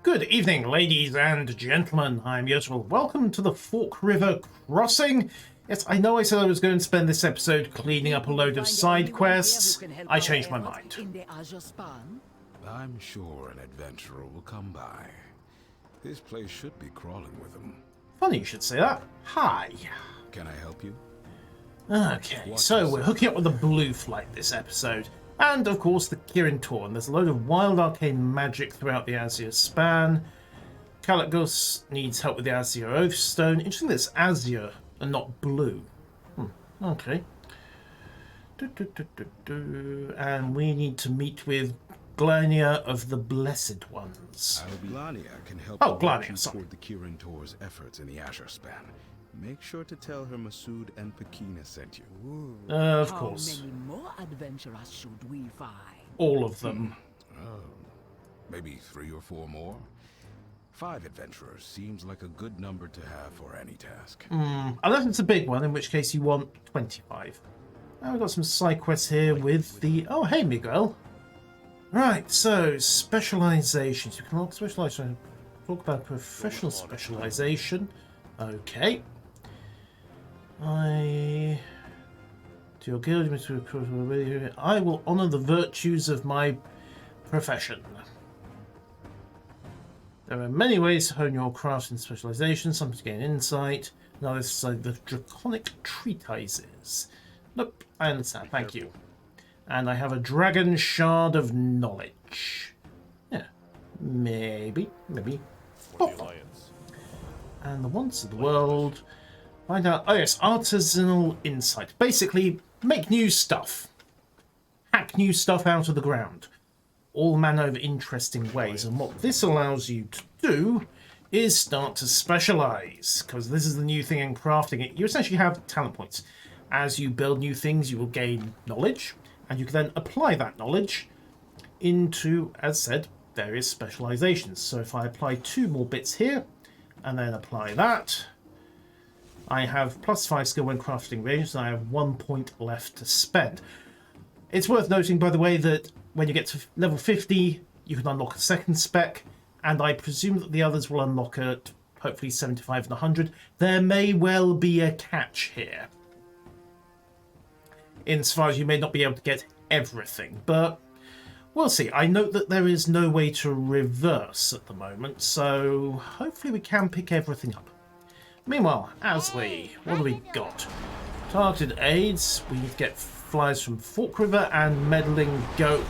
Good evening, ladies and gentlemen. I'm Yotal. Welcome to the Fork River Crossing. Yes, I know I said I was going to spend this episode cleaning up a load of side quests. I changed my mind. In the Azure Span? I'm sure an adventurer will come by. This place should be crawling with them. Funny you should say that. Hi. Can I help you? Okay, so we're hooking up with the Blue Flight this episode. And, of course, the Kirin Tor. And there's a load of wild arcane magic throughout the Azure Span. Kalecgos needs help with the Azure Oathstone. Interesting that it's Azure and not blue. Okay. And we need to meet with Glania of the Blessed Ones. Glania can help Glania, you sorry. toward the Kirin Tor's efforts in the Azure Span. Make sure to tell her Masood and Pakina sent you. Of course. How many more adventurers should we find? All of them. Maybe 3 or 4 more? 5 adventurers seems like a good number to have for any task. Unless it's a big one, in which case you want 25. Now we've got some side quests here with the... Oh, hey, Miguel. Right, so, specializations. You can lock specialization. Talk about professional specialization. Okay. To your guild, I will honor the virtues of my profession. There are many ways to hone your craft and specialization, some to gain insight, and others to the draconic treatises. Nope, I understand, thank you. And I have a dragon shard of knowledge. Yeah, maybe. Oh. And the wants of the world. Find out. Oh yes, artisanal insight. Basically, make new stuff. Hack new stuff out of the ground. All manner of interesting ways. And what this allows you to do is start to specialize. Because this is the new thing in crafting it. You essentially have talent points. As you build new things, you will gain knowledge. And you can then apply that knowledge into, as said, various specializations. So if I apply 2 more bits here, and then apply that, I have +5 skill when crafting range, and I have 1 point left to spend. It's worth noting, by the way, that when you get to level 50, you can unlock a second spec, and I presume that the others will unlock at hopefully 75 and 100. There may well be a catch here, insofar as you may not be able to get everything, but we'll see. I note that there is no way to reverse at the moment, so hopefully we can pick everything up. Meanwhile, Asley, what do we got? Targeted aids. We need to get flies from Fork River and meddling goat.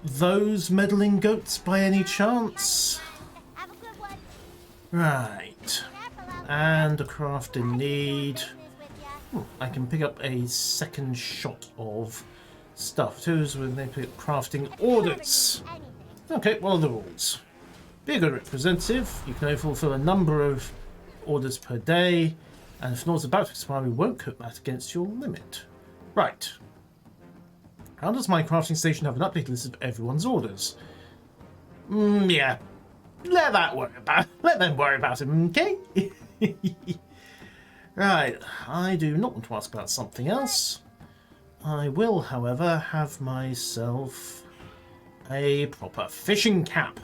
Those meddling goats by any chance? Right. And a craft in need. I can pick up a second shot of stuff. 2s when they pick up crafting orders. Okay, what are the rules? Be a good representative. You can only fulfill a number of orders per day, and if an order's about to expire, we won't cut that against your limit. Right. How does my crafting station have an updated list of everyone's orders? Yeah. Let them worry about it, okay? Right. I do not want to ask about something else. I will, however, have myself a proper fishing cap.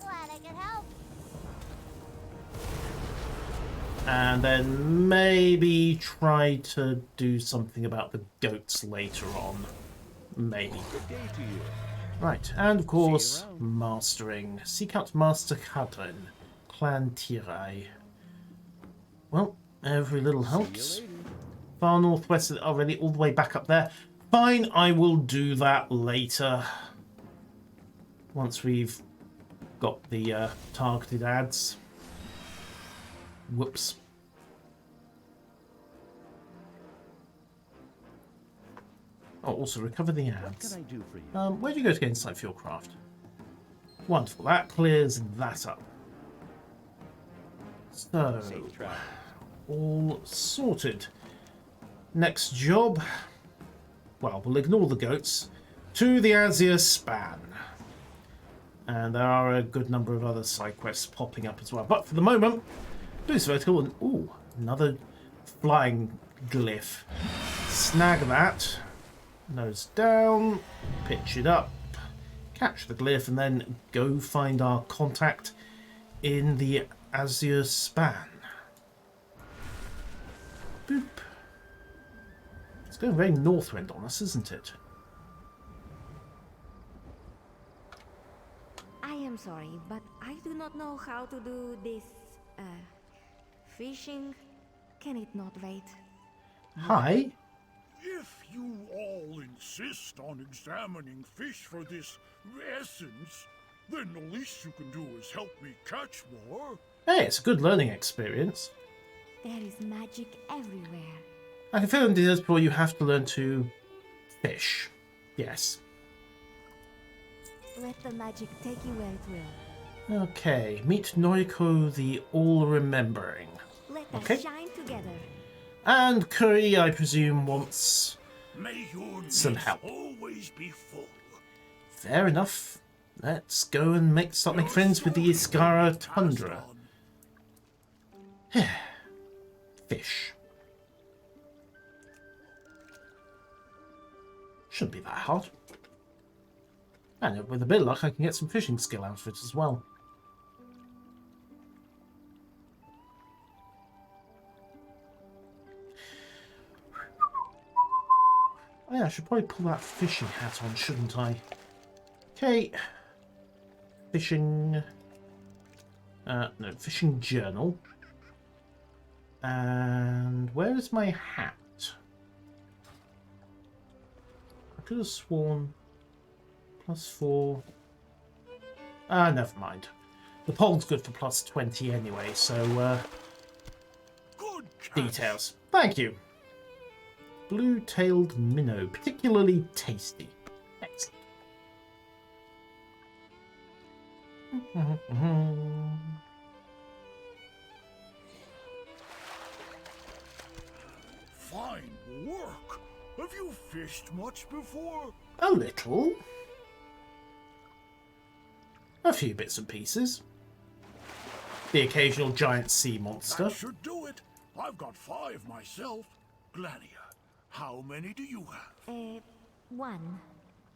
Glad I could help. And then maybe try to do something about the goats later on. Maybe. Right, and of course, mastering. Seek out Master Kadrin, Clan Tirai. Well, every little helps. Far northwest already, all the way back up there. Fine, I will do that later. Once we've got the targeted ads. Whoops. Oh, also recover the ads. What can I do for you? Where do you go to get insight for your craft? Wonderful, that clears that up. So, Safe travel. all sorted. Next job, well, we'll ignore the goats, to the Azure Span. And there are a good number of other side quests popping up as well. But for the moment, boost vertical and, ooh, another flying glyph. Snag that. Nose down, pitch it up, Catch the glyph and then go find our contact in the Azure Span. Boop. It's going very Northrend on us, isn't it? I am sorry, but I do not know how to do this, fishing. Can it not wait? Hi. If you all insist on examining fish for this essence, then the least you can do is help me catch more. Hey, it's a good learning experience. There is magic everywhere. I can feel in the before you have to learn to fish. Yes. Let the magic take you where it will. Okay, meet Noriko the All-Remembering. Let us Okay. shine together. And Curry, I presume, wants May your some nets help. always be full. Fair enough. Let's go and start making friends with the Iskara Tundra. Fish. Shouldn't be that hard. And with a bit of luck, I can get some fishing skill out of it as well. Oh yeah, I should probably pull that fishing hat on, shouldn't I? Okay. Fishing... no, fishing journal. And where is my hat? I could have sworn... +4... Ah, never mind. The pole's good for +20 anyway, so, Good catch. details. Thank you. Blue-tailed minnow, particularly tasty. Excellent. Fine work. Have you fished much before? A little. A few bits and pieces. The occasional giant sea monster. That should do it. I've got 5 myself. Glania, how many do you have? One.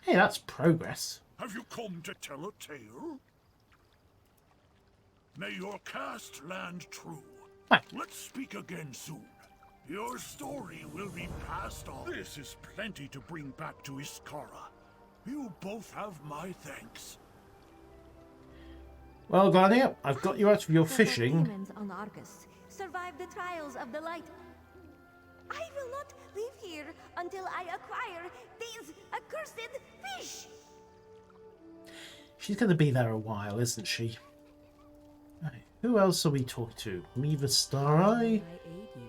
Hey, that's progress. Have you come to tell a tale? May your cast land true. Hi. Let's speak again soon. Your story will be passed on. This is plenty to bring back to Iskara. You both have my thanks. Well, Glania, I've got you out of your The fishing. demons on Argus survived the trials of the light. I will not leave here until I acquire these accursed fish. She's going to be there a while, isn't she? Right. Who else are we talking to? Leave a star eye. I aid you.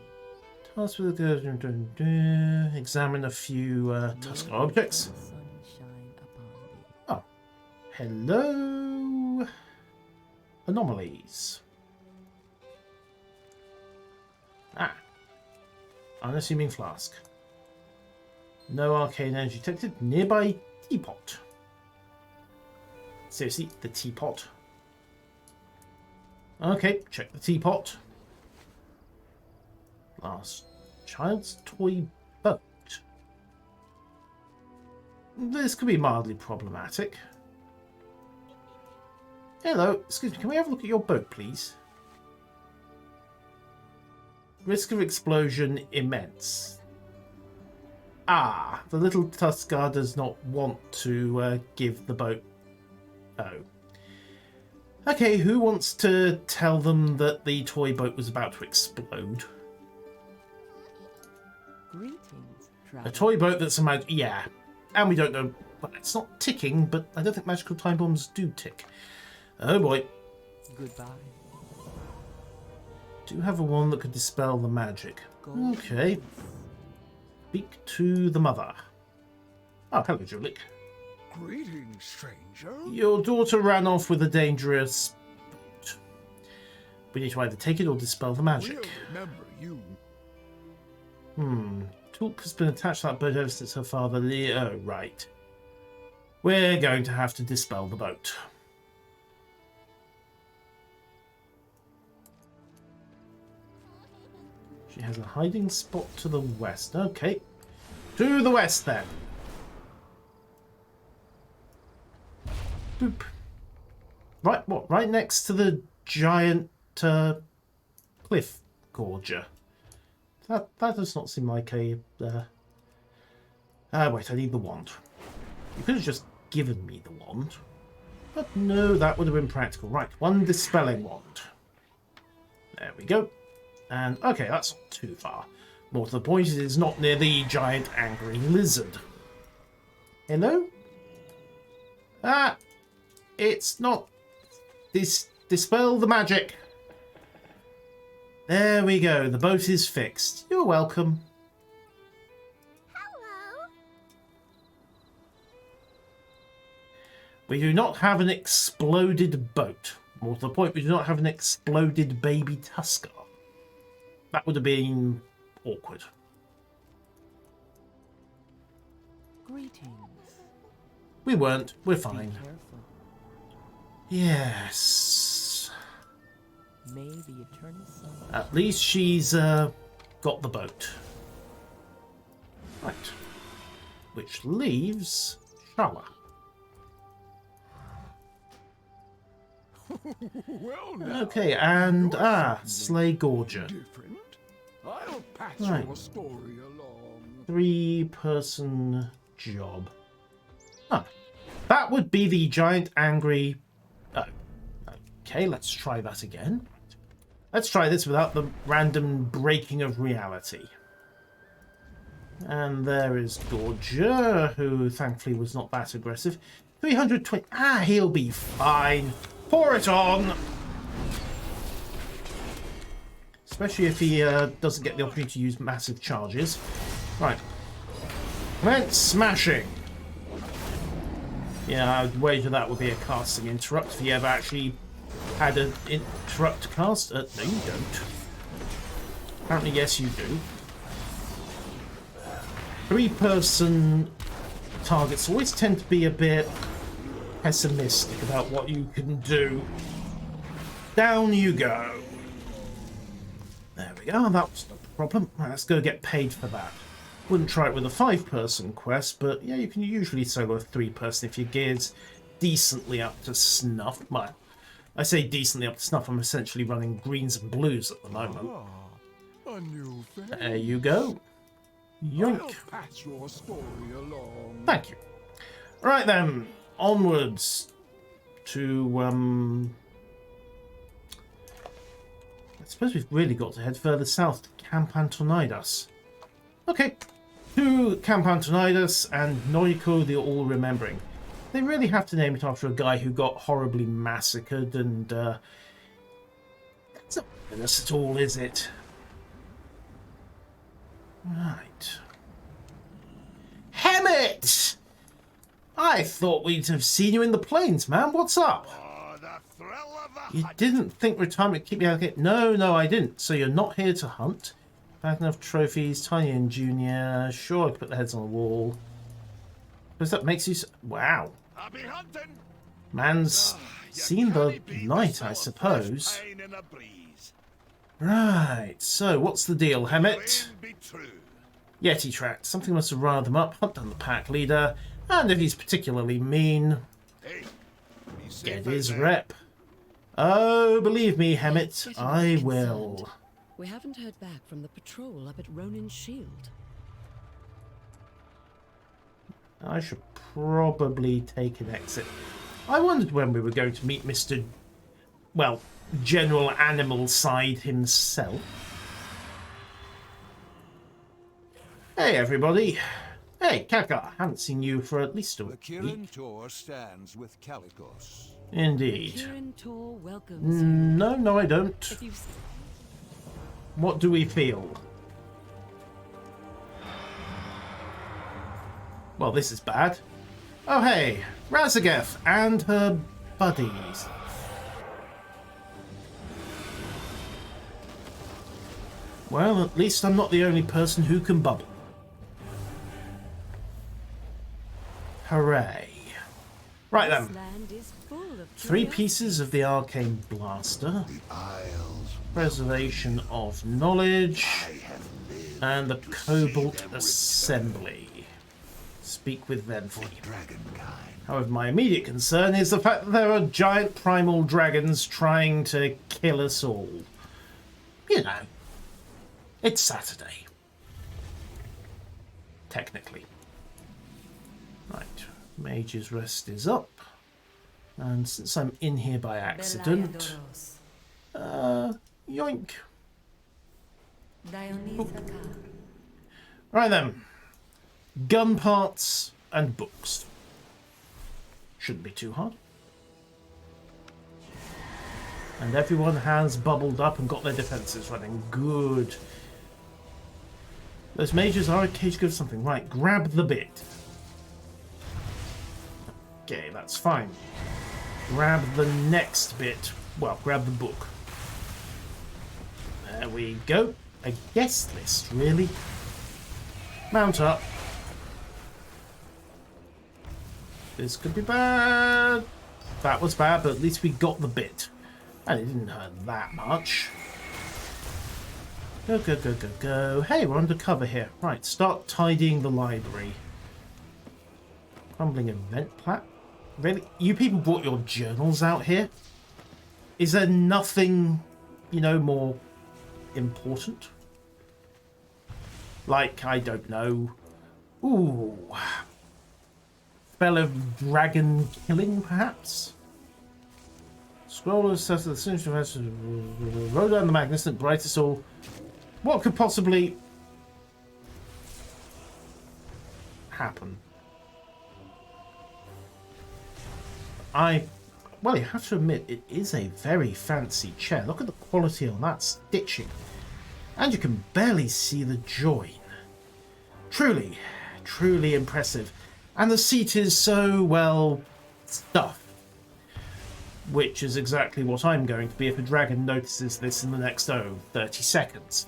Task with the examine a few Tusker objects. The sun shine upon thee. Oh, hello. Anomalies. Ah, unassuming flask. No arcane energy detected. Nearby teapot. Seriously, the teapot. Okay, check the teapot. Last child's toy boat. This could be mildly problematic. Hello, excuse me, can we have a look at your boat, please? Risk of explosion immense. Ah, the little Tuskar does not want to give the boat. Oh. Okay, who wants to tell them that the toy boat was about to explode? Greetings, A traveler. toy boat that's a mag... Yeah. And we don't know... Well, it's not ticking, but I don't think magical time bombs do tick. Oh boy. Goodbye. Do have a one that could dispel the magic. Go Okay. peace. Speak to the mother. Oh, hello, Julik. Greetings, stranger. Your daughter ran off with a dangerous boat. We need to either take it or dispel the magic. We'll remember you. Tulk has been attached to that boat ever since her father... Oh, right. We're going to have to dispel the boat. She has a hiding spot to the west. Okay. To the west, then. Boop. Right, what? Right next to the giant cliff gorger. That does not seem like a... wait, I need the wand. You could have just given me the wand. But no, that would have been practical. Right, one dispelling wand. There we go. And, okay, that's not too far. More to the point, it is not near the giant angry lizard. Hello? Ah! It's not... Dispel the magic. There we go. The boat is fixed. You're welcome. Hello. We do not have an exploded boat. More to the point, we do not have an exploded baby Tusker. That would have been awkward. Greetings. We weren't. We're Be fine. careful. Yes. May the eternal sun. At least she's got the boat. Right. Which leaves Shala. Well now, Okay, and you're Slay Gorger. different. I'll pass Right. your story along. 3-person job. Ah, that would be the giant angry... Oh, okay, let's try that again. Let's try this without the random breaking of reality. And there is Gorger, who thankfully was not that aggressive. 320... Ah, he'll be fine. Pour it on! Especially if he doesn't get the opportunity to use massive charges. Right. Commence smashing! Yeah, I'd wager that would be a casting interrupt if you ever actually had an interrupt cast. No, you don't. Apparently, yes, you do. 3-person targets always tend to be a bit pessimistic about what you can do. Down you go. There we go. That was no problem. Right, let's go get paid for that. Wouldn't try it with a 5-person quest, but yeah, you can usually solo a 3-person if your gear's decently up to snuff. Well, I say decently up to snuff. I'm essentially running greens and blues at the moment. A new thing. There you go. Yoink. I'll pass your story along. Thank you. Right then, onwards to I suppose we've really got to head further south to Camp Antonidas. Okay, to Camp Antonidas and Noriko the All Remembering. They really have to name it after a guy who got horribly massacred, and that's not ominous at all, is it? Right. Hammett! I thought we'd have seen you in the plains, man. What's up? Oh, the thrill of the You hunt. didn't think retirement would keep you out of it? No, I didn't. So you're not here to hunt? Bad enough trophies, Tiny and Junior. Sure, I could put the heads on the wall. Because that makes you... Wow. I'll be hunting. Man's You seen the can't beat night, I sore suppose. first pain in a breeze. Right, so what's the deal, Hammett? Claim be true. Yeti tracked. Something must have riled them up. Hunt down the pack leader. And if he's particularly mean, Hey, be safe get out his there. rep. Oh, believe me, Hammett, Getting I concerned. will. We haven't heard back from the patrol up at Ronin's Shield. I should probably take an exit. I wondered when we were going to meet Mr. Well, General Animal Side himself. Hey, everybody. Hey, Kaka. Haven't seen you for at least a The week. Kirin Tor stands with Kalecgos. Indeed. Kirin Tor welcomes you. No, I don't. If you've What do we feel? Well, this is bad. Oh, hey, Razageth and her buddies. Well, at least I'm not the only person who can bubble. Hooray. Right this then, land is full of 3 curiosity. pieces of the Arcane Blaster, The Isles Preservation of Knowledge, I have lived and the to see Cobalt them Assembly. speak with them for you. Dragonkind. However, my immediate concern is the fact that there are giant primal dragons trying to kill us all. You know, it's Saturday. Technically. Right, Mage's Rest is up. And since I'm in here by accident... yoink. Right then. Gun parts and books. Shouldn't be too hard. And everyone has bubbled up and got their defenses running. Good. Those mages are a cage good something. Right, grab the bit. Okay, that's fine. Grab the next bit. Well, grab the book. There we go. A guest list, really? Mount up. This could be bad. That was bad, but at least we got the bit. And it didn't hurt that much. Go, go, go, go, go. Hey, we're undercover here. Right, start tidying the library. Crumbling event plat. Really? You people brought your journals out here? Is there nothing, you know, more important? Like, I don't know. Ooh. Spell of dragon killing, perhaps? Scroll assess the signature of roll down the magnificent brightest all. What could possibly happen? Well, you have to admit, it is a very fancy chair. Look at the quality on that stitching. And you can barely see the join. Truly, truly impressive. And the seat is so, well, stuffed. Which is exactly what I'm going to be if a dragon notices this in the next, 30 seconds.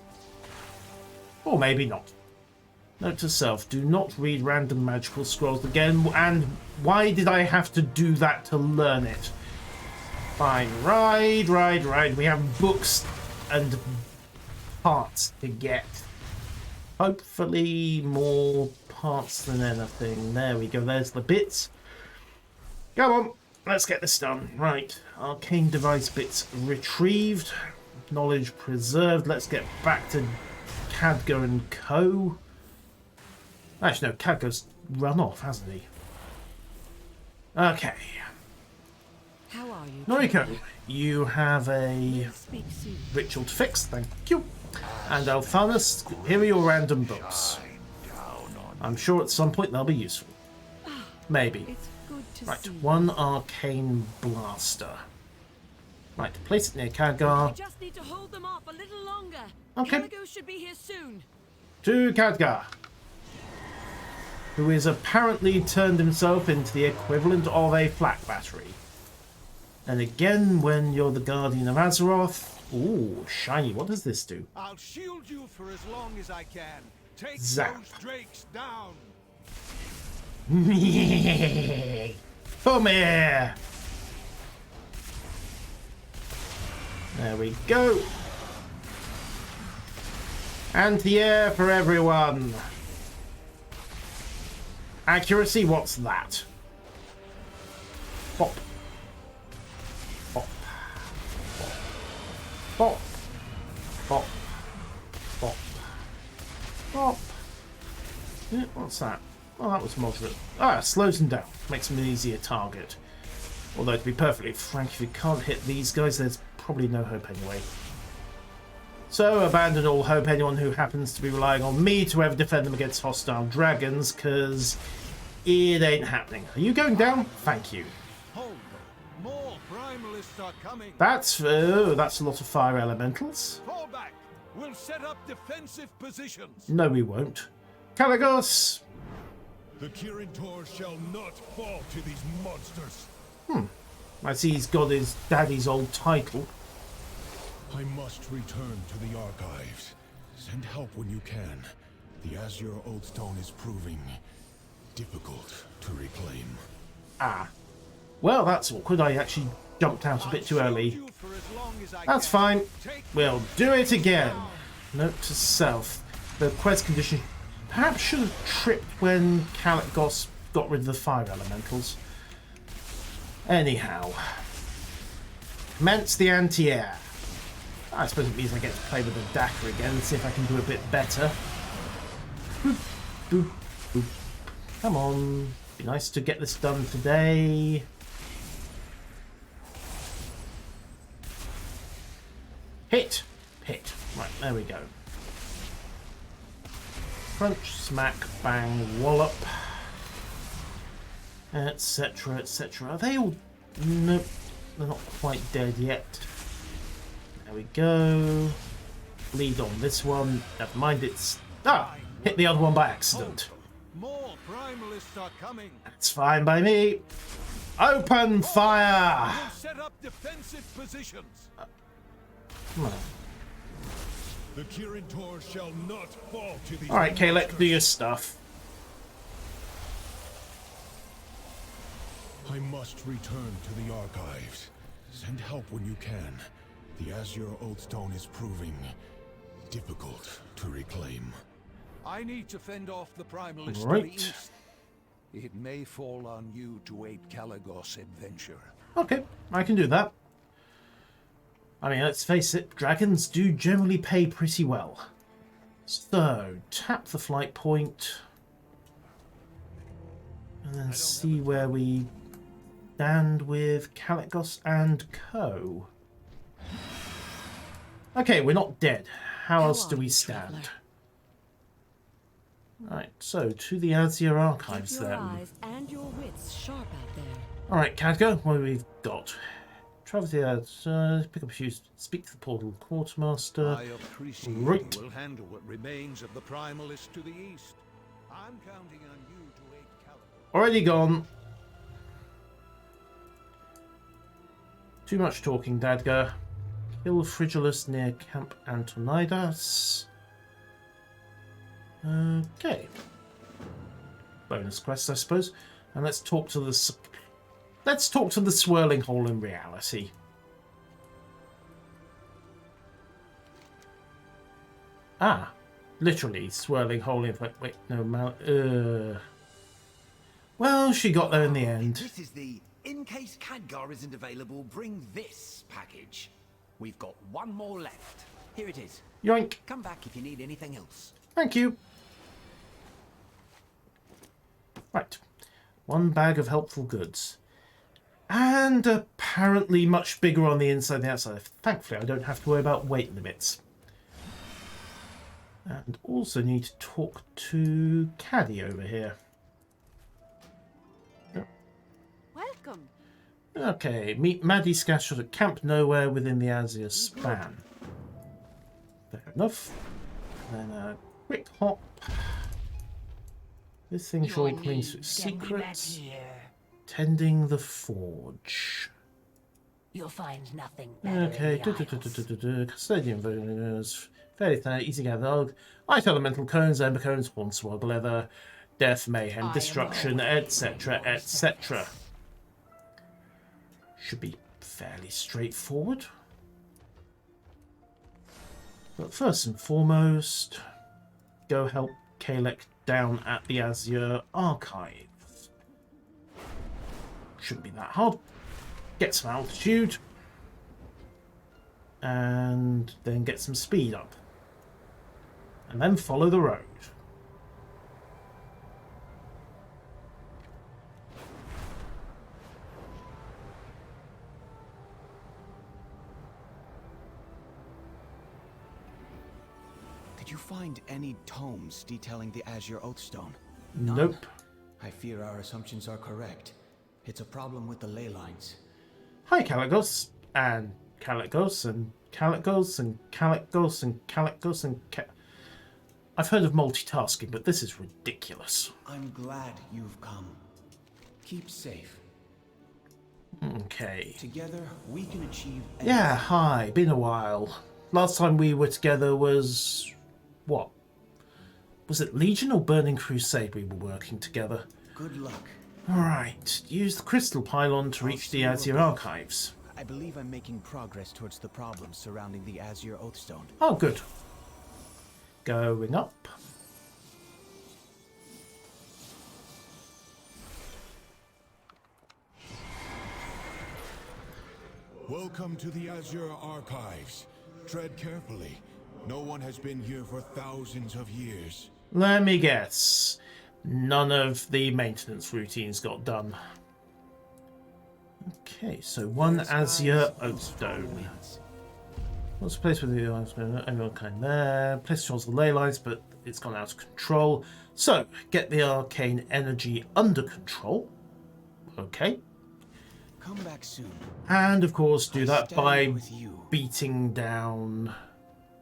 Or maybe not. Note to self, do not read random magical scrolls again. And why did I have to do that to learn it? Fine, right. We have books and parts to get. Hopefully more parts than anything. There we go, there's the bits. Come on, let's get this done. Right, arcane device bits retrieved. Knowledge preserved. Let's get back to Kalecgos and Co. Actually, no, Kalecgos run off, hasn't he? Okay. How are you? Noriko, you have a Speak soon. ritual to fix, thank you. And Althanus, here are your random books. I'm sure at some point they'll be useful. Maybe. It's good to Right, see. one arcane blaster. Right, place it near We Kalecgos. just need to hold them off a little longer. Okay. Kalecgos should be here soon. To Kalecgos, who is apparently turned himself into the equivalent of a flak battery. And again, when you're the Guardian of Azeroth... Ooh, shiny, what does this do? I'll shield you for as long as I can. Take Zap. those drakes down. Come here! There we go. Anti-air for everyone. Accuracy, what's that? Pop. Pop. Pop. Pop. Pop. Pop. Yeah, what's that? Oh, that was moderate. Ah, slows them down. Makes them an easier target. Although, to be perfectly frank, if you can't hit these guys, there's probably no hope anyway. So, abandon all hope, anyone who happens to be relying on me to ever defend them against hostile dragons, because it ain't happening. Are you going down? Thank you. Hold them. More primalists are coming. That's a lot of fire elementals. Fall back. We'll set up defensive positions. No, we won't. Kalecgos! The Kirin Tor shall not fall to these monsters. I see he's got his daddy's old title. I must return to the archives. Send help when you can. The Azure Oathstone is proving difficult to reclaim. Ah. Well, that's awkward. I actually jumped out a bit too early. You for as long as I That's can. fine. Take We'll do it again. Note to self. The quest condition Perhaps should have tripped when Kalecgos got rid of the fire elementals. Anyhow. Commence the anti-air. I suppose it means I get to play with the Daka again and see if I can do a bit better. Boop, boop, boop. Come on. Be nice to get this done today. Hit! Hit. Right, there we go. Crunch, smack, bang, wallop. Etc, etc. Are they all... Nope. They're not quite dead yet. There we go. Bleed on this one. Never mind, it's... Ah! Hit the other one by accident. More primalists are coming. That's fine by me. Open fire! We'll set up defensive positions. Come on. The Kirin Tor shall not fall to these. Alright, Kalecgos, do your stuff. I must return to the archives. Send help when you can. The Azure Oathstone is proving difficult to reclaim. I need to fend off the primalists to Right. the east. It may fall on you to aid Kalecgos' adventure. Okay, I can do that. I mean, let's face it, dragons do generally pay pretty well. So, tap the flight point. And then see where we stand with Kalecgos and co. Okay, we're not dead. How else do we stand? Right, so to the Azure Archives Keep your then. eyes and your wits sharp out there. Alright, Kalecgos, what have we got? Travel to the pick up a few, speak to the portal quartermaster. I appreciate Right. you will handle what remains of the primalists to the east. I'm counting on you to aid Kalecgos. Already gone. Too much talking, Dadgar. Kill Frigilus near Camp Antonidas. Okay. Bonus quest, I suppose. And let's talk to the swirling hole in reality. Ah, literally swirling hole in. Wait, no, well, she got there in the end. This is the in case Khadgar isn't available, bring this package. We've got one more left. Here it is. Yoink. Come back if you need anything else. Thank you. Right. One bag of helpful goods. And apparently much bigger on the inside than the outside. Thankfully, I don't have to worry about weight limits. And also need to talk to Caddy over here. Welcome. Okay, meet Maddie scattered at Camp Nowhere within the Azure Span. Fair enough. And then a quick hop. This thing surely cleans its secrets. Tending the forge. You'll find nothing Okay, custodian villagers, fairly thin, easy to gather. Light elemental cones, ember cones, hornswoggle leather, death, mayhem, destruction, etc., etc. Should be fairly straightforward. But first and foremost, go help Kalecgos down at the Azure Archives. Shouldn't be that hard. Get some altitude. And then get some speed up. And then follow the road. Did you find any tomes detailing the Azure Oathstone? Nope. I fear our assumptions are correct. It's a problem with the ley lines. Hi, Kalecgos. And Kalecgos, and Kalecgos, and Kalecgos, and Kalecgos, and I've heard of multitasking, but this is ridiculous. I'm glad you've come. Keep safe. Okay. Together, we can achieve Yeah, hi. Been a while. Last time we were together was... what? Was it Legion or Burning Crusade we were working together? Good luck. Alright. Use the crystal pylon to reach the Azure Archives. I believe I'm making progress towards the problems surrounding the Azure Oathstone. Oh, good. Going up. Welcome to the Azure Archives. Tread carefully. No one has been here for thousands of years. Let me guess. None of the maintenance routines got done. Okay, so one Azure Oakstone. What's the place with the everyone kind there? Place controls the ley lines, but it's gone out of control. So, get the arcane energy under control. Okay. Come back soon. And of course, do that by with you. beating down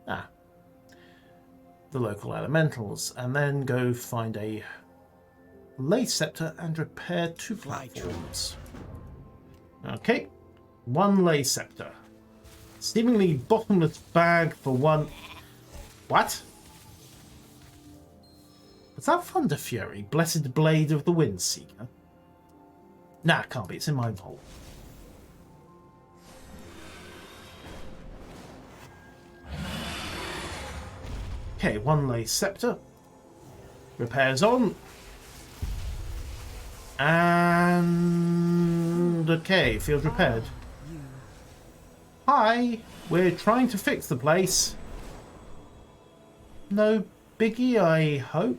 the local elementals, and then go find a ley scepter and repair 2 platforms. Okay, 1 ley scepter. Seemingly bottomless bag for 1. What? Was that Thunder Fury? Blessed Blade of the Windseeker? Nah, it can't be. It's in my vault. Okay, 1 ley scepter. Repairs on. And okay, field repaired. Hi, we're trying to fix the place. No biggie, I hope.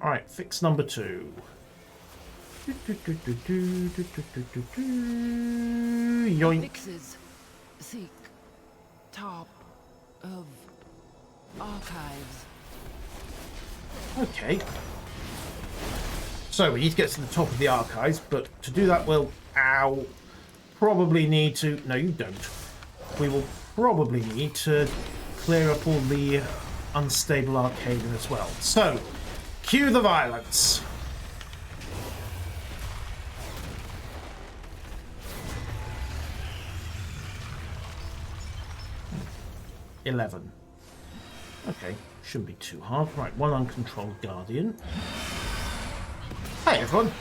Alright, fix number 2. Yoink. Fixes. Seek. Top of archives. Okay. So we need to get to the top of the archives, but to do that we'll probably need to... No, you don't. We will probably need to clear up all the unstable arcade as well. So, cue the violence. $11. Okay, shouldn't be too hard. Right, 1 uncontrolled guardian. Hey everyone.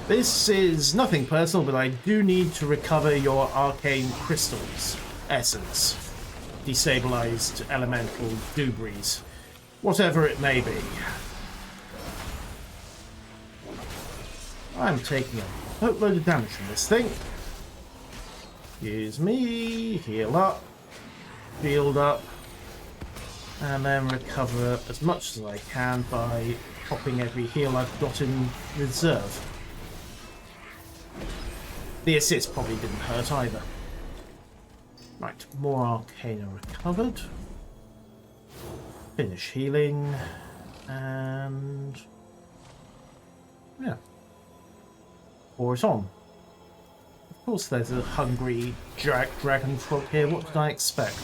This is nothing personal, but I do need to recover your arcane crystals essence. Destabilized elemental debris. Whatever it may be. I'm taking a boatload of damage from this thing. Here's me. Heal up. Field up. And then recover as much as I can by popping every heal I've got in reserve. The assist probably didn't hurt either. Right, more Arcana recovered. Finish healing. And... yeah. Pour it on. Of course there's a hungry Dragonflight here. What did I expect?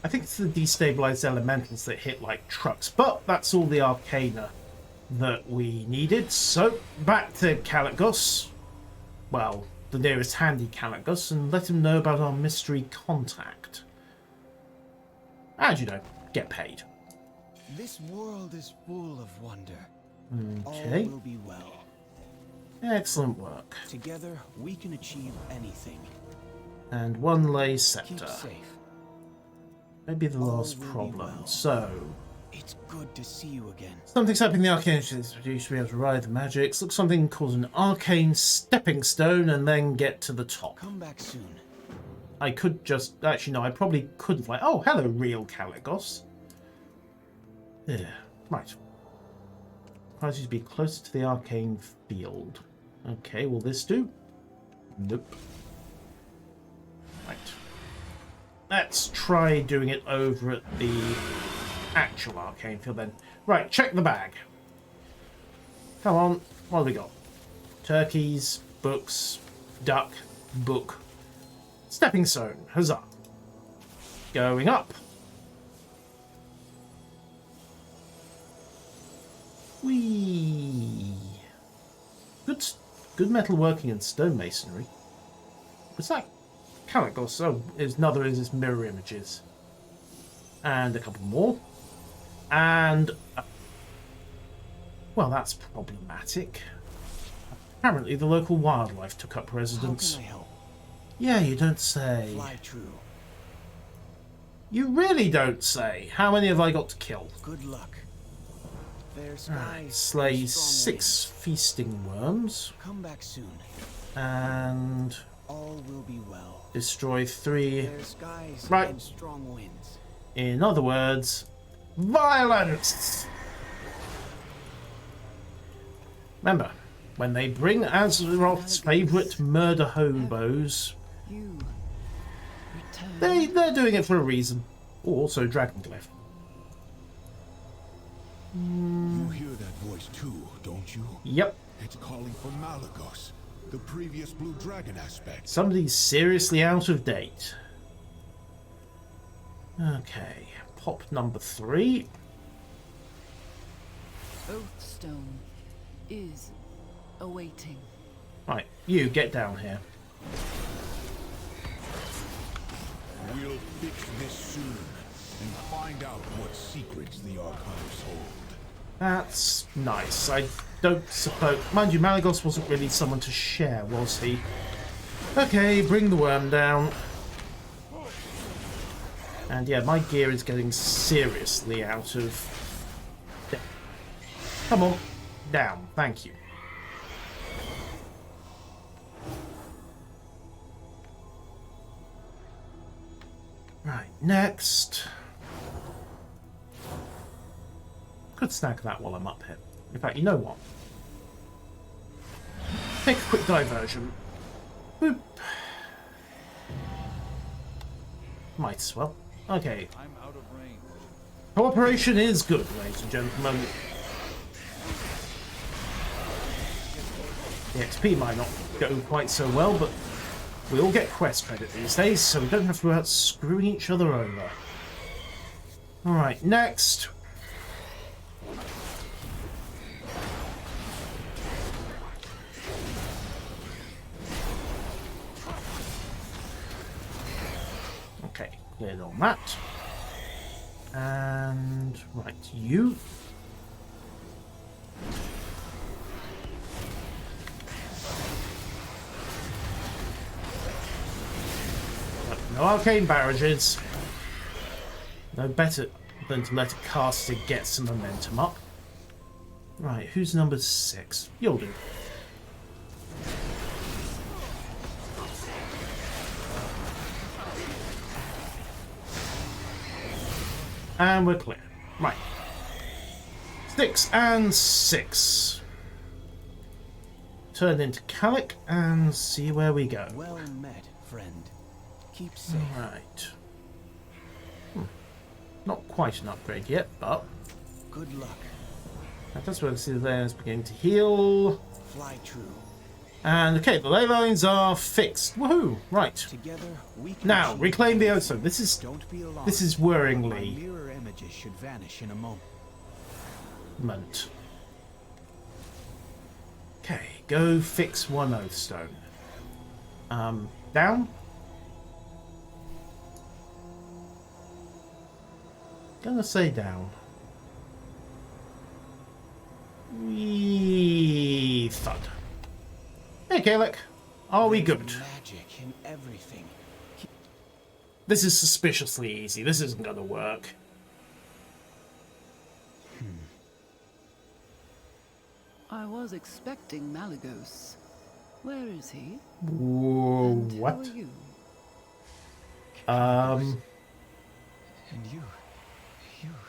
I think it's the destabilized elementals that hit like trucks, but that's all the Arcana that we needed. So, back to Kalecgos. Well, the nearest handy Kalecgos, and let him know about our mystery contact. And, you know, get paid. This world is full of wonder. Okay. All will be well. Excellent work. Together, we can achieve anything. And 1 ley Keep scepter. safe. Maybe the All last will be problem. well. So, It's good to see you again. something's happening in the arcane. You should be able to ride the magics. Looks something called an arcane stepping stone, and then get to the top. Come back soon. I could just... actually, no, I probably couldn't fly. Oh, hello, real Kalecgos. Yeah, right. Requires you to be closer to the arcane field. Okay, will this do? Nope. Right. Let's try doing it over at the actual arcane field then. Right, check the bag. Come on, what have we got? Turkeys, books, duck, book. Stepping stone, huzzah. Going up. Whee! Good metalworking and stonemasonry. What's that? Kalecgos. Oh, another is its mirror images. And a couple more. And... well, that's problematic. Apparently the local wildlife took up residence. How can I help? Yeah, you don't say. Fly true. You really don't say. How many have I got to kill? Good luck. Fair Right, skies. slay strong 6 feasting worms. winds. Come back soon. And All will be well. destroy 3. Fair skies Right. and strong winds. In other words, violence! Remember, when they bring Azeroth's favourite murder hobos, You return. they're doing it for a reason. Oh, also Dragonglyph. You hear that voice too, don't you? Yep, It's calling for Kalecgos, the previous blue dragon aspect. somebody's seriously out of date. Okay, pop number 3. Oathstone is awaiting. Right, you get down here. We'll fix this soon and find out what secrets the archives hold. That's nice. I don't suppose... mind you, Kalecgos wasn't really someone to share, was he? Okay, bring the worm down. And yeah, my gear is getting seriously out of... come on. Down. Thank you. Right, next. Could snag that while I'm up here. In fact, you know what? Take a quick diversion. Boop. Might as well. Okay. I'm out of range. Cooperation is good, ladies and gentlemen. The XP might not go quite so well, but we all get quest credit these days, so we don't have to worry about screwing each other over. Alright, next. Okay, cleared on that. And right, you. No arcane barrages. No better than to let a caster get some momentum up. Right, who's number 6? You'll do. And we're clear. Right. 6 and 6. Turn into Kalecgos and see where we go. Well met, friend. Keep safe. Right. Not quite an upgrade yet, but Good luck. that's where the Citadel is beginning to heal. Fly true. And okay, the ley lines are fixed. Woohoo! Right. Together we can Now, achieve reclaim the great Oathstone. This is things. Don't be alarmed. this is My worryingly mirror images should vanish in a moment. meant. Okay, go fix one Oathstone. Down. Gonna say down. Wee thud. Hey, Kalecgos. Are we good? Magic in everything. This is suspiciously easy. This isn't gonna work. I was expecting Kalecgos. Where is he? Whoa, And who what? are you? And you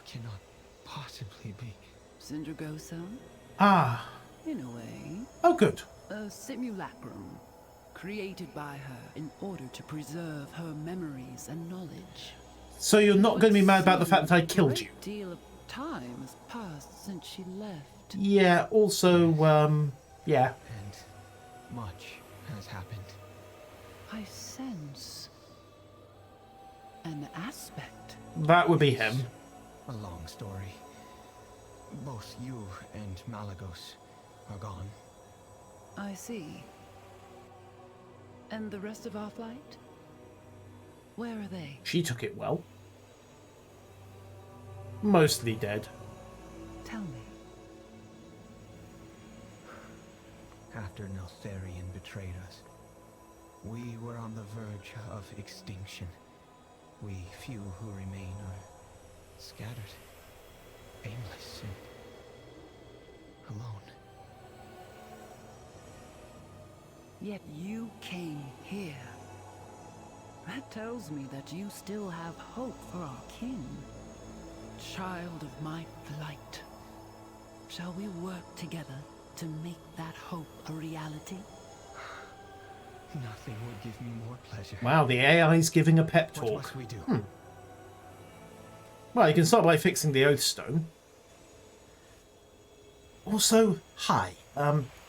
cannot possibly be. Syndragosa? Ah. In a way, Oh, good. a simulacrum created by her in order to preserve her memories and knowledge. So you're not going to be mad about the fact that I killed you? A great deal of time has passed since she left. Yeah, also, yeah. And much has happened. I sense an aspect. That would be him. A long story. Both you and Kalecgos are gone. I see. And the rest of our flight? Where are they? She took it well. Mostly dead. Tell me. After Northrend betrayed us, we were on the verge of extinction. We few who remain are scattered, aimless, and alone. Yet you came here. That tells me that you still have hope for our kin. Child of my flight. Shall we work together to make that hope a reality? Nothing would give me more pleasure. Wow, the AI's giving a pep talk. What must we do? Well, you can start by fixing the Oath Stone. Also, hi.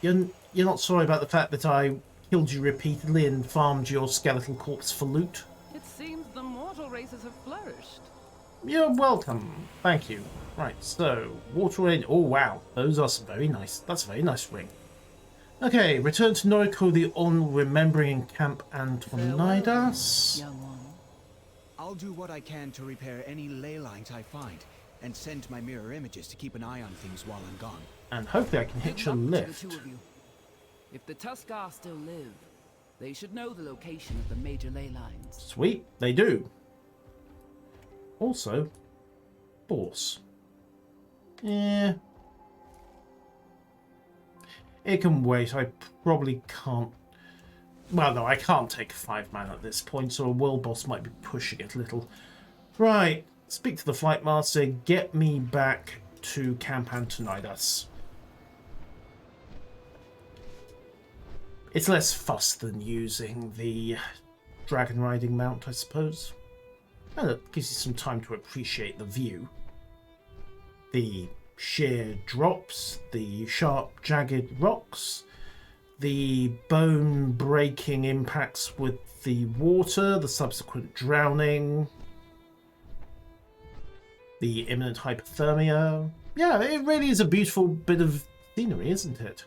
You're not sorry about the fact that I killed you repeatedly and farmed your skeletal corpse for loot? It seems the mortal races have flourished. You're welcome. Thank you. Right, so, water in. Oh, wow. Those are some very nice. That's a very nice ring. Okay, return to Noriko the On, remembering in Camp Antonidas. Young one. I'll do what I can to repair any ley lines I find, and send my mirror images to keep an eye on things while I'm gone. And hopefully I can hitch a Good luck lift. to the two of you. If the Tuskar still live, they should know the location of the major ley lines. Sweet, they do. Also, Force. Yeah. It can wait. I probably can't. Well, no, I can't take 5 man at this point, so a world boss might be pushing it a little. Right. Speak to the flight master. Get me back to Camp Antonidas. It's less fuss than using the dragon riding mount, I suppose. And it gives you some time to appreciate the view. The sheer drops, the sharp, jagged rocks, the bone-breaking impacts with the water, the subsequent drowning, the imminent hypothermia. Yeah, it really is a beautiful bit of scenery, isn't it?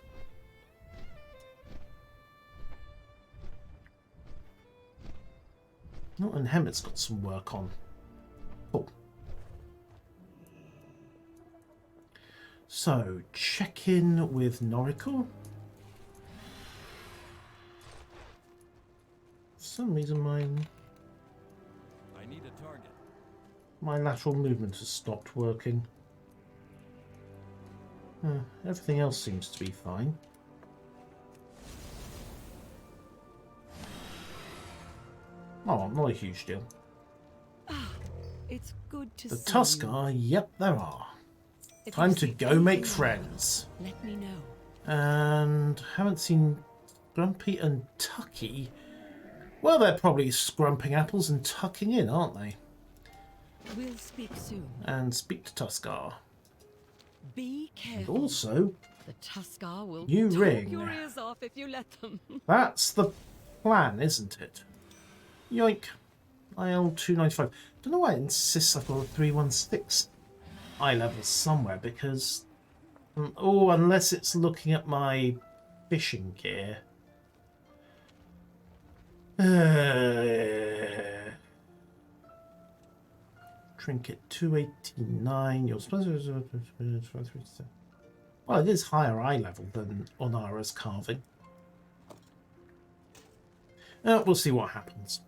Oh, and Hemmett's got some work on. Cool. So, check in with Noriko. For some reason I need a target. My lateral movement has stopped working. Everything else seems to be fine. Oh, not a huge deal. It's good to The see Tuskar, yep, there are. If Time you to see go make anything friends. Let me know. And haven't seen Grumpy and Tucky. Well, they're probably scrumping apples and tucking in, aren't they? We'll speak soon. And speak to Tuskar. Be And careful. also, The Tuskar will new talk ring. your ears off if you let them. That's the plan, isn't it? Yoink. IL-295. Don't know why it insists I've got a 316 eye level somewhere, because... oh, unless it's looking at my fishing gear. Trinket 289. You're supposed to... Well, it is higher eye level than Onara's carving. We'll see what happens.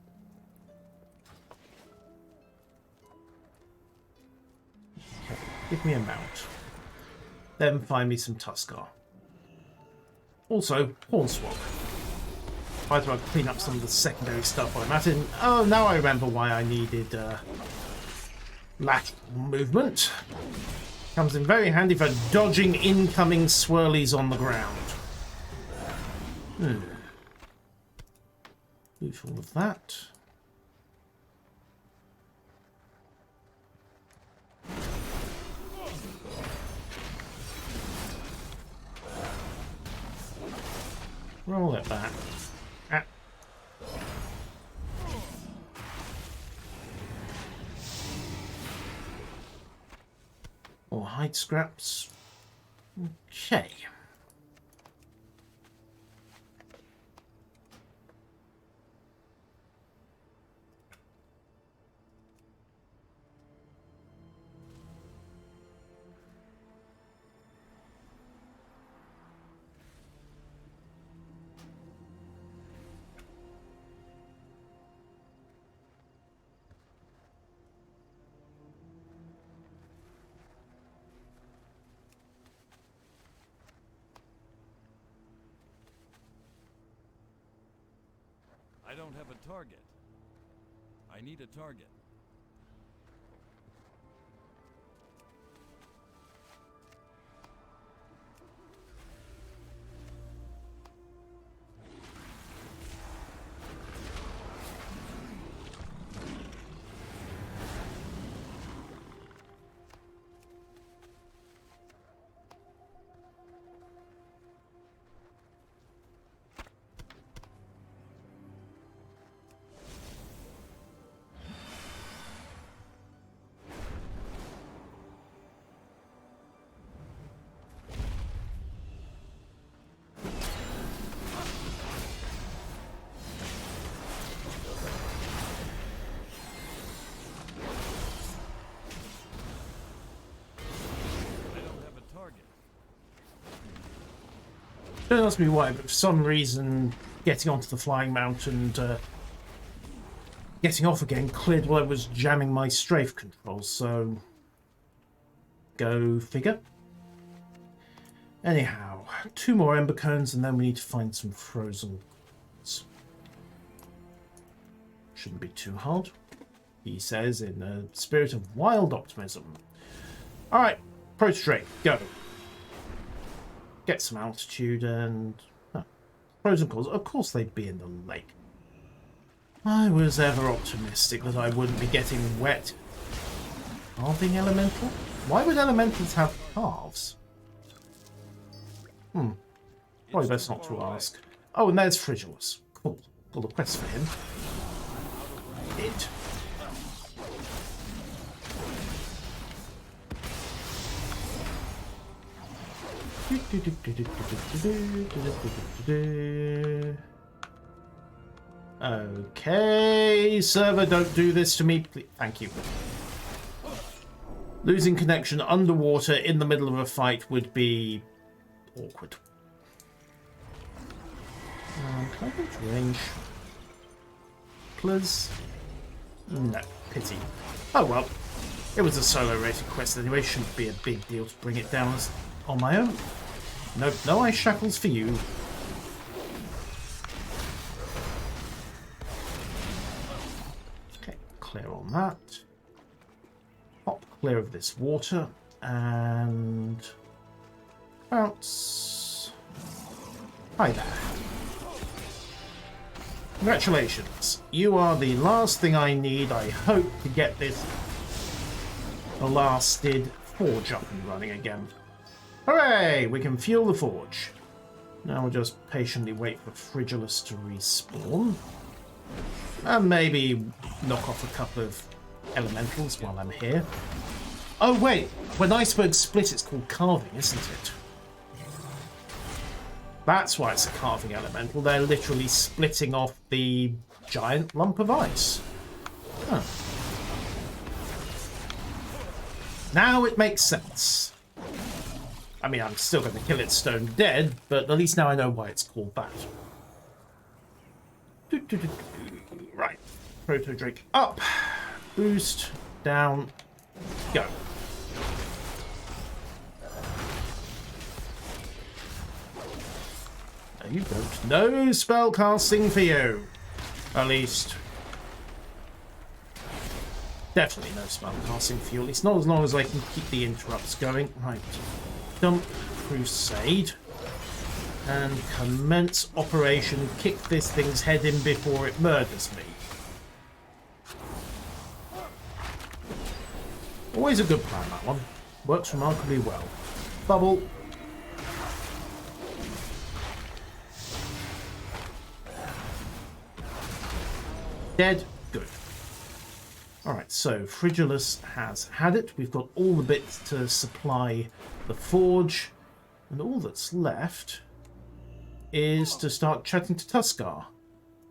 Okay, give me a mount. Then find me some Tuskar. Also, Hornswoggle. Try to clean up some of the secondary stuff I'm at. Oh, now I remember why I needed lateral movement. Comes in very handy for dodging incoming swirlies on the ground. Move all of that. Roll it back. Ah. Or hide scraps. Okay. I don't have a target. I need a target. Don't ask me why, but for some reason, getting onto the flying mount and getting off again cleared while I was jamming my strafe controls, so go figure. Anyhow, 2 more ember cones and then we need to find some frozen coins. Shouldn't be too hard, he says in a spirit of wild optimism. Alright, Protodrake, go. Get some altitude and... Oh, frozen coins. Of course they'd be in the lake. I was ever optimistic that I wouldn't be getting wet. Carving elemental? Why would elementals have calves? Probably best not to ask. Oh, and there's Frigilus. Cool. Got a quest for him. It. Okay, server, don't do this to me, please. Thank you. Losing connection underwater in the middle of a fight would be awkward. Can I go to range? Please? No, pity. Oh well. It was a solo rated quest anyway, shouldn't be a big deal to bring it down on my own. Nope, no ice shackles for you. Okay, clear on that. Hop clear of this water and bounce. Hi there. Congratulations. You are the last thing I need, I hope, to get this blasted forge up and running again. Hooray! We can fuel the forge. Now we'll just patiently wait for Frigilus to respawn. And maybe knock off a couple of elementals while I'm here. Oh wait, when icebergs split it's called carving, isn't it? That's why it's a carving elemental. They're literally splitting off the giant lump of ice. Huh. Now it makes sense. I mean, I'm still going to kill it stone dead, but at least now I know why it's called that. Right. Protodrake up. Boost. Down. Go. No, you don't. No spell casting for you. At least. Definitely no spell casting for you. At least not as long as I can keep the interrupts going. Right. Dump Crusade and commence operation. Kick this thing's head in before it murders me. Always a good plan, that one. Works remarkably well. Bubble. Dead. Good. Alright, so Frigilus has had it. We've got all the bits to supply the forge. And all that's left is to start chatting to Tuskar.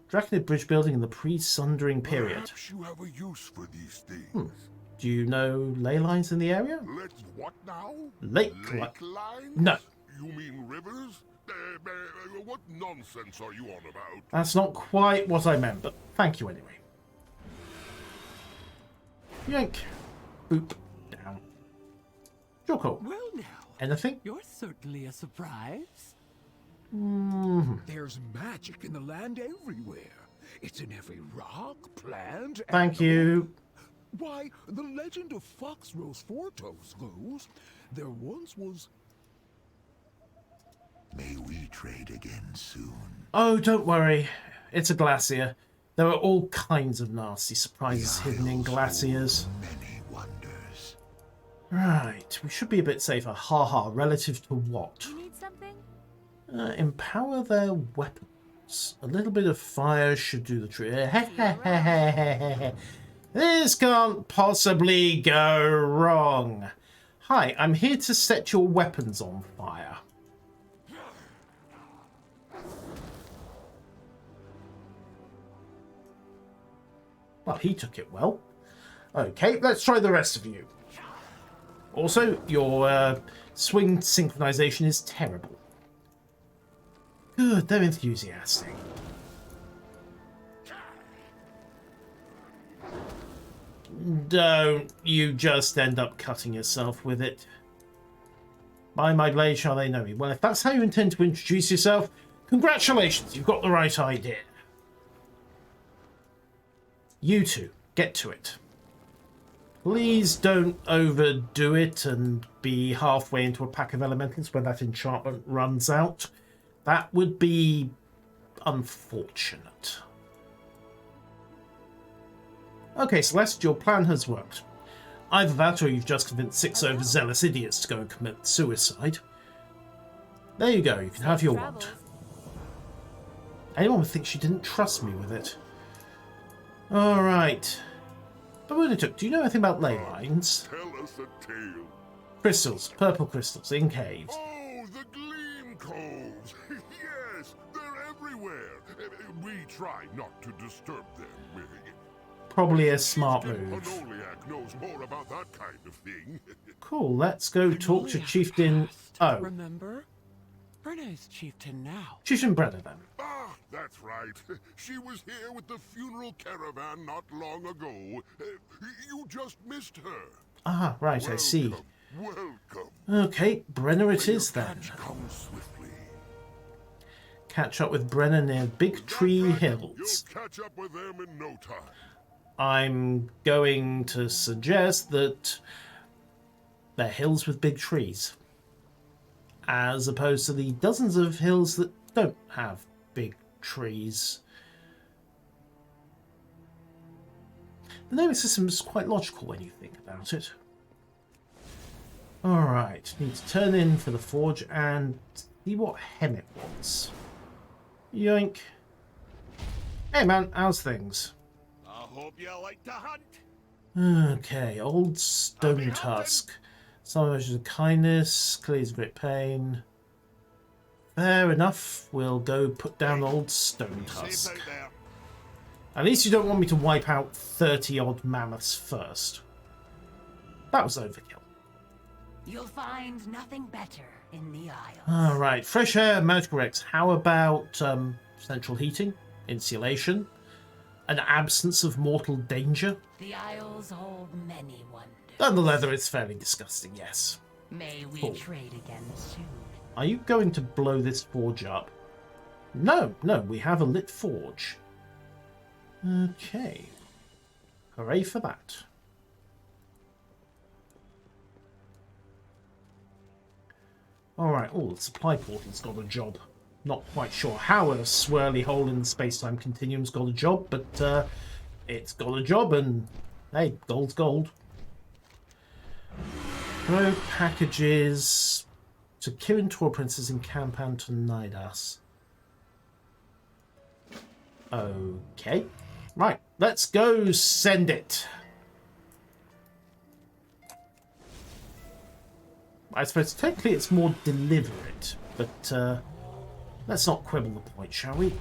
Draconid bridge building in the pre-sundering period. Perhaps you have a use for these things. Do you know ley lines in the area? Let's what now? Lake lines? No. You mean rivers? What nonsense are you on about? That's not quite what I meant, but thank you anyway. Yank. Boop. Down. Joko. Well now. Anything? You're certainly a surprise. There's magic in the land everywhere. It's in every rock, plant, Thank you. Why, the legend of Foxrose Fortos goes, there once was... May we trade again soon. Oh, don't worry. It's a glacier. There are all kinds of nasty surprises hidden in glaciers. Many wonders. Right, we should be a bit safer. Haha, relative to what? You need something? Empower their weapons. A little bit of fire should do the trick. This can't possibly go wrong. Hi, I'm here to set your weapons on fire. Well, he took it well. Okay, let's try the rest of you. Also, your swing synchronization is terrible. Good, they're enthusiastic. Don't you just end up cutting yourself with it. By my blade shall they know me. Well, if that's how you intend to introduce yourself, congratulations, you've got the right idea. You two, get to it. Please don't overdo it and be halfway into a pack of elementals when that enchantment runs out. That would be unfortunate. Okay, Celeste, your plan has worked. Either that or you've just convinced 6 overzealous idiots to go and commit suicide. There you go, you can have your wand. Anyone would think she didn't trust me with it. Alright. But Woodertook, do you know anything about ley lines? Tell us a tale. Crystals, purple crystals, in caves. Oh, the Gleam Coves! Yes, they're everywhere. We try not to disturb them. Probably a smart Chieftain move. Panoliak knows more about that kind of thing. Cool, let's go talk to Chieftain... Oh. Remember? Brene's chieftain now. Chieftain Brenna, then. Ah, that's right. She was here with the funeral caravan not long ago. You just missed her. Ah, right, Welcome, I see. Welcome. Okay, Brenna it is then. Come swiftly. Catch up with Brenna near Big Tree Hills. You'll catch up with them in no time. I'm going to suggest that they're hills with big trees, as opposed to the dozens of hills that don't have big trees. The naming system is quite logical when you think about it. Alright, need to turn in for the forge and see what Hemet wants. Yoink. Hey man, how's things? I hope you like to hunt. Okay, old stone tusk. Some measures of kindness, clears great pain. Fair enough, we'll go put down old stone tusk. At least you don't want me to wipe out 30 odd mammoths first. That was overkill. You'll find nothing better in the Isles. Alright, fresh air, magical Rex. How about central heating, insulation, an absence of mortal danger? The Isles hold many wonders. And the leather is fairly disgusting, yes. May we Cool. trade again soon? Are you going to blow this forge up? No, no, we have a lit forge. Okay. Hooray for that. Alright, oh, the supply portal's got a job. Not quite sure how a swirly hole in the space-time continuum's got a job, but it's got a job, and hey, gold's gold. Pro packages to Kirin Tor Princess in Campan to Nidas. Okay. Right, let's go send it. I suppose technically it's more deliberate, but let's not quibble the point, shall we?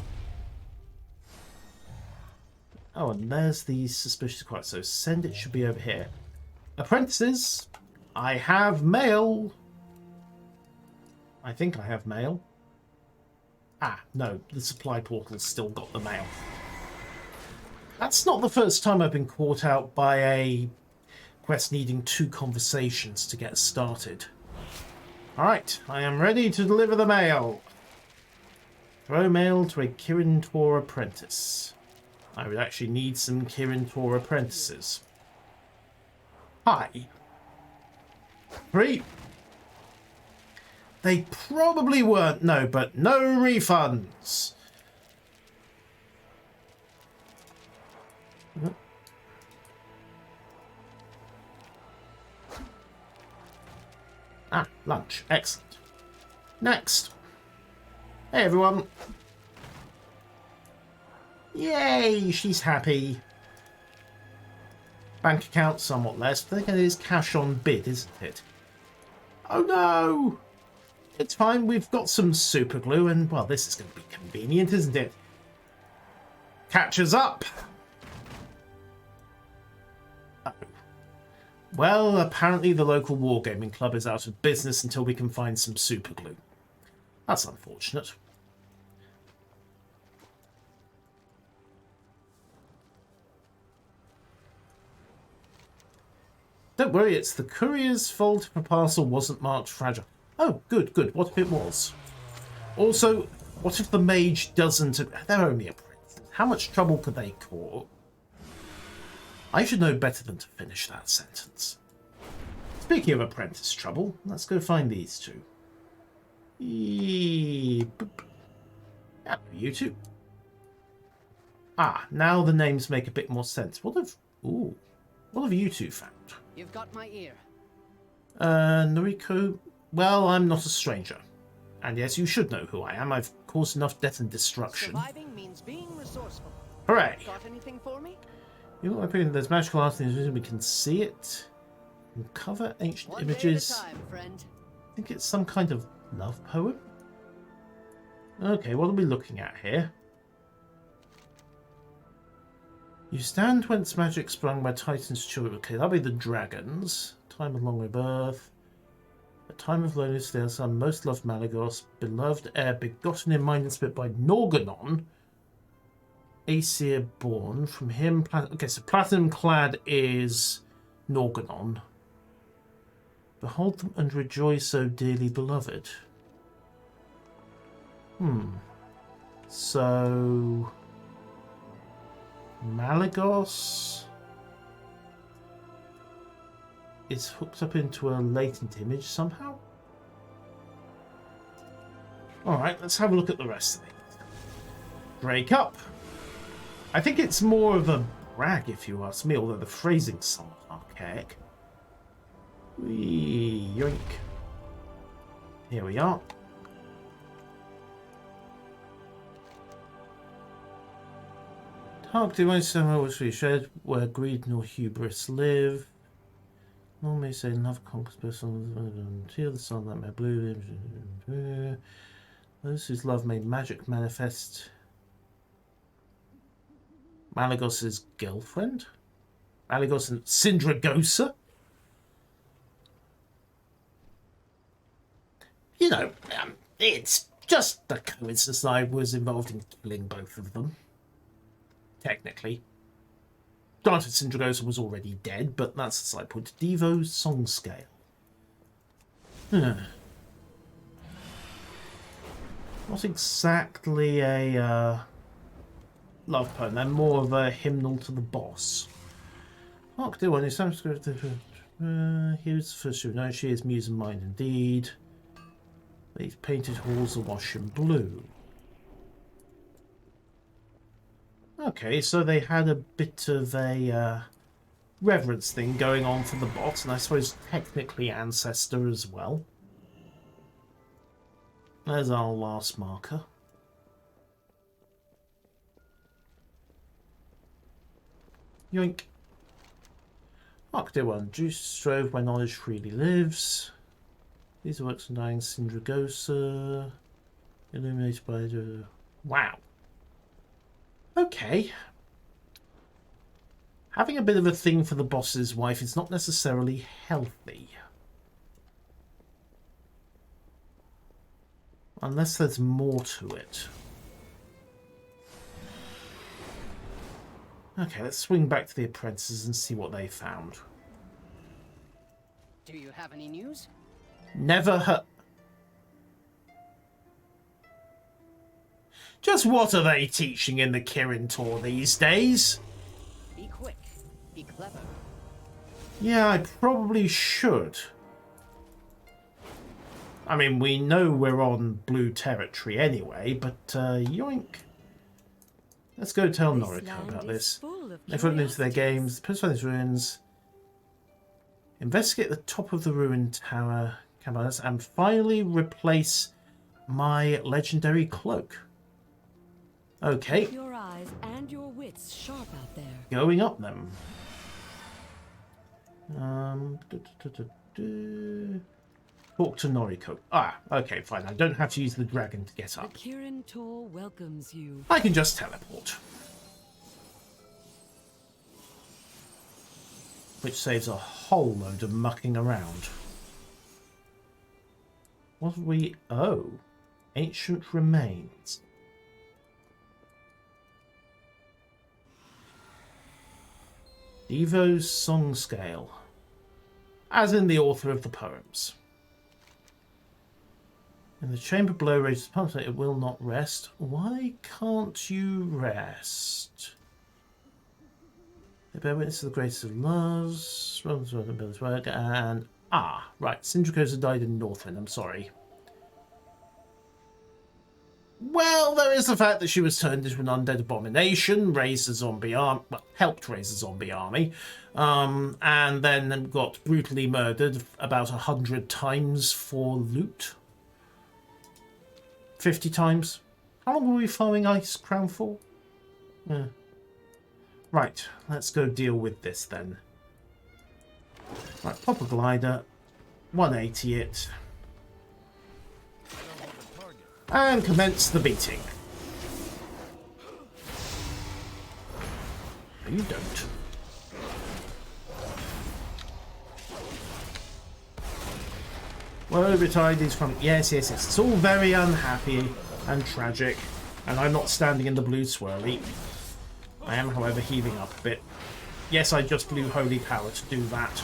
Oh, and there's the suspicious quote. So send it should be over here. Apprentices, I have mail. I think I have mail. Ah, no, the supply portal's still got the mail. That's not the first time I've been caught out by a quest needing 2 conversations to get started. Alright, I am ready to deliver the mail. Throw mail to a Kirin Tor apprentice. I would actually need some Kirin Tor apprentices. Hi. 3. They probably weren't, no, but no refunds. Ah, lunch. Excellent. Next. Hey, everyone. Yay, she's happy. Bank account somewhat less, but I think it is cash on bid, isn't it? Oh no! It's fine, we've got some super glue, and, well, this is going to be convenient, isn't it? Catch us up! Uh-oh. Well, apparently the local wargaming club is out of business until we can find some super glue. That's unfortunate. Don't worry, it's the courier's fault if a parcel wasn't marked fragile. Oh, good, good. What if it was? Also, what if the mage doesn't... They're only apprentices. How much trouble could they cause? I should know better than to finish that sentence. Speaking of apprentice trouble, let's go find these 2. Yeah, you 2. Ah, now the names make a bit more sense. What have you 2 found? You've got my ear. Noriko... Well, I'm not a stranger. And yes, you should know who I am. I've caused enough death and destruction. Surviving means being resourceful. Hooray! Got anything for me? You know, I think there's magical art in this. We can see it. Uncover ancient images. One day at a time, friend. I think it's some kind of love poem. Okay, what are we looking at here? You stand whence magic sprung by Titan's children. Okay, that'll be the dragons. Time of long rebirth. A time of loneliness, their son, most loved Kalecgos, beloved heir, begotten in mind and spirit by Norganon, Aesir born. From him, okay, so platinum clad is Norganon. Behold them and rejoice, so dearly beloved. So Kalecgos is hooked up into a latent image somehow. Alright, let's have a look at the rest of it. Break up. I think it's more of a brag if you ask me, although the phrasing's somewhat archaic. Whee, yoink. Here we are. Hark to my summer which we shared, where greed nor hubris live. Nor may say love conquers person until the sunlight may blue. Those whose love made magic manifest. Kalecgos' girlfriend? Kalecgos and Sindragosa? You know, it's just a coincidence that I was involved in killing both of them. Technically. Granted, Sindragosa was already dead, but that's a side point. Devo's song scale. Not exactly a love poem. They're more of a hymnal to the boss. Mark do one. Here's the first you know. She is muse and mind indeed. These painted halls awash in blue. Okay, so they had a bit of a reverence thing going on for the bot, and I suppose technically Ancestor as well. There's our last marker. Yoink. Mark dear one. Juice strove where knowledge freely lives. These are works of dying Sindragosa. Illuminated by the... Wow. Okay. Having a bit of a thing for the boss's wife is not necessarily healthy. Unless there's more to it. Okay, let's swing back to the apprentices and see what they found. Do you have any news? Never heard. Just what are they teaching in the Kirin Tor these days? Be quick. Be clever. Yeah, I probably should. I mean, we know we're on blue territory anyway, but yoink. Let's go tell Noriko about this. They've run into their games, post these ruins, investigate the top of the ruined tower, and finally replace my legendary cloak. Okay. Keep your eyes and your wits sharp out there. Going up them. Talk to Noriko. Ah, okay, fine. I don't have to use the dragon to get up. The Kirin Tor welcomes you. I can just teleport. Which saves a whole load of mucking around. What have we... Oh. Ancient remains. Devo's song scale. As in the author of the poems. In the chamber below rages the pulse, it will not rest. Why can't you rest? They bear witness to the greatest of loves. Runs work and builds work. And right. Sindragosa died in Northrend. I'm sorry. Well, there is the fact that she was turned into an undead abomination, raised a zombie army, well, helped raise a zombie army, and then got brutally murdered about 100 times for loot. 50 times. How long were we following Ice Crown for? Yeah. Right, let's go deal with this then. Right, pop a glider, 180 it. And commence the beating. No, you don't. Well, retired these from... Yes. It's all very unhappy and tragic. And I'm not standing in the blue swirly. I am, however, heaving up a bit. Yes, I just blew Holy Power to do that.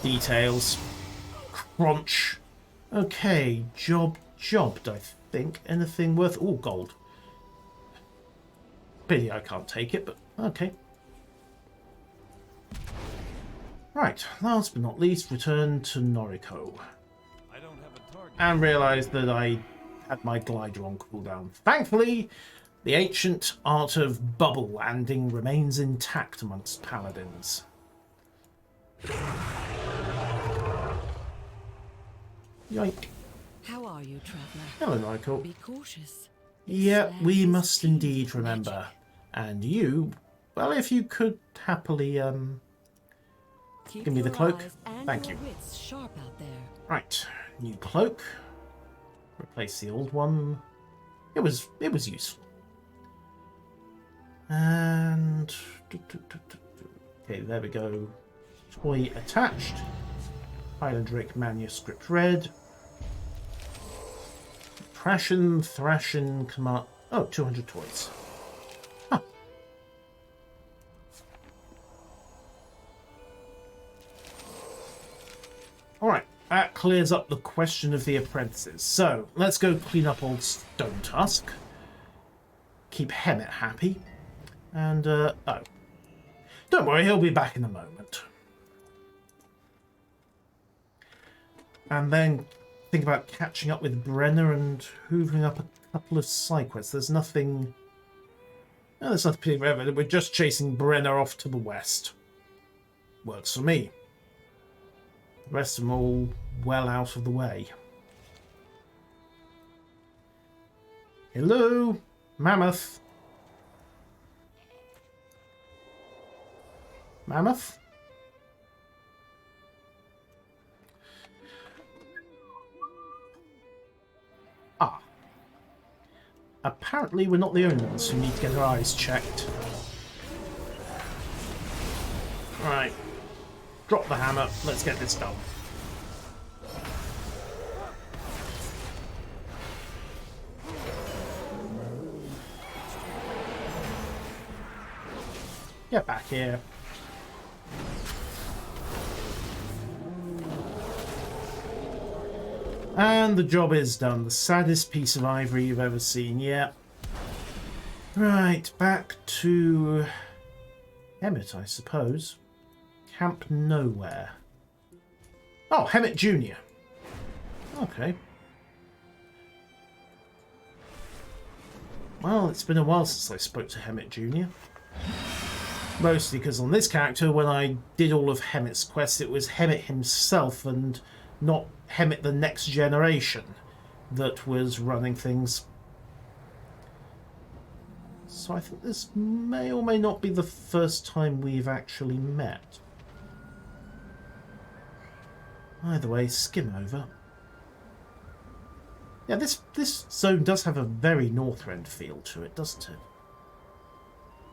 Details. Crunch. Okay, jobbed, I think. Anything worth... Oh, gold. Pity I can't take it, but okay. Right, last but not least, return to Noriko. I don't have a target. And realise that I had my glider on cooldown. Thankfully, the ancient art of bubble landing remains intact amongst paladins. Yoink. How are you, traveller? Hello, Noriko. Be cautious. Yeah, we must indeed remember. And you, well, if you could happily, give me the cloak. Thank you. Wits sharp out there. Right, new cloak. Replace the old one. It was useful. And okay, there we go. Toy attached. Highlandric manuscript read. Thrashin command. Oh, 200 toys. Huh. Alright, that clears up the question of the apprentices. So, let's go clean up old Stone Tusk. Keep Hemet happy. And, oh. Don't worry, he'll be back in a moment. And then think about catching up with Brenner and hoovering up a couple of side quests. There's nothing... No, there's nothing particularly evident. We're just chasing Brenner off to the west. Works for me. The rest of them all well out of the way. Hello, Mammoth. Mammoth? Ah. Apparently we're not the only ones who need to get our eyes checked. Alright. Drop the hammer. Let's get this done. Get back here. And the job is done. The saddest piece of ivory you've ever seen. Yeah. Right, back to Hemet, I suppose. Camp Nowhere. Oh, Hemet Jr. Okay. Well, it's been a while since I spoke to Hemet Jr. Mostly because on this character, when I did all of Hemet's quests, it was Hemet himself and not Hemet the Next Generation that was running things. So I think this may or may not be the first time we've actually met. Either way, skim over. Yeah, this zone does have a very Northrend feel to it, doesn't it?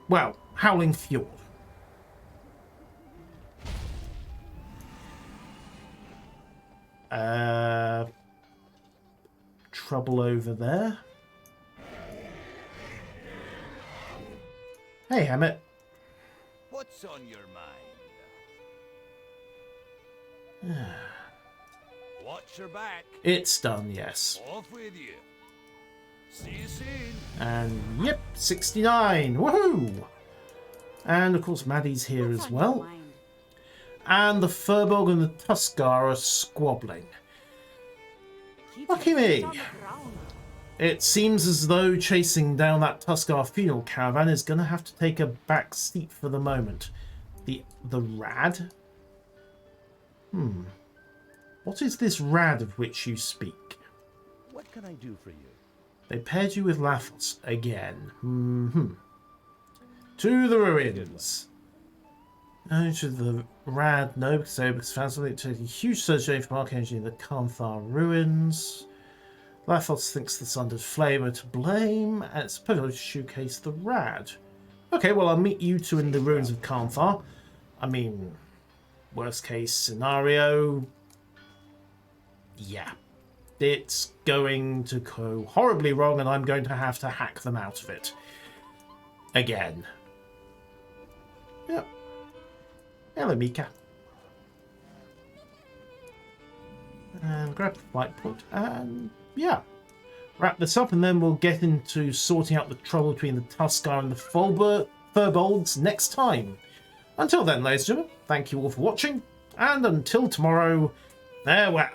Well, Howling Fjord. Trouble over there. Hey, Hemet. What's on your mind? Watch your back. It's done, yes. Off with you. See you soon. And yep, 69. Woohoo! And of course, Maddie's here as well. And the Furbolg and the Tuskar are squabbling. Lucky me! It seems as though chasing down that Tuskar funeral caravan is going to have to take a back seat for the moment. The Rad? What is this Rad of which you speak? What can I do for you? They paired you with Lathos again. To the ruins. No, to the Rad, no, because found something to a huge surge from arc energy in the Kaan'thar ruins. Lathos thinks the Sundered Flame are to blame, and it's supposed to showcase the Rad. Okay, well, I'll meet you two in the ruins of Kaan'thar. I mean, worst case scenario, yeah. It's going to go horribly wrong, and I'm going to have to hack them out of it. Again. Yep. Hello, Mika. And grab the flight point, and yeah. Wrap this up, and then we'll get into sorting out the trouble between the Tuskar and the Furbolgs next time. Until then, ladies and gentlemen, thank you all for watching, and until tomorrow, farewell.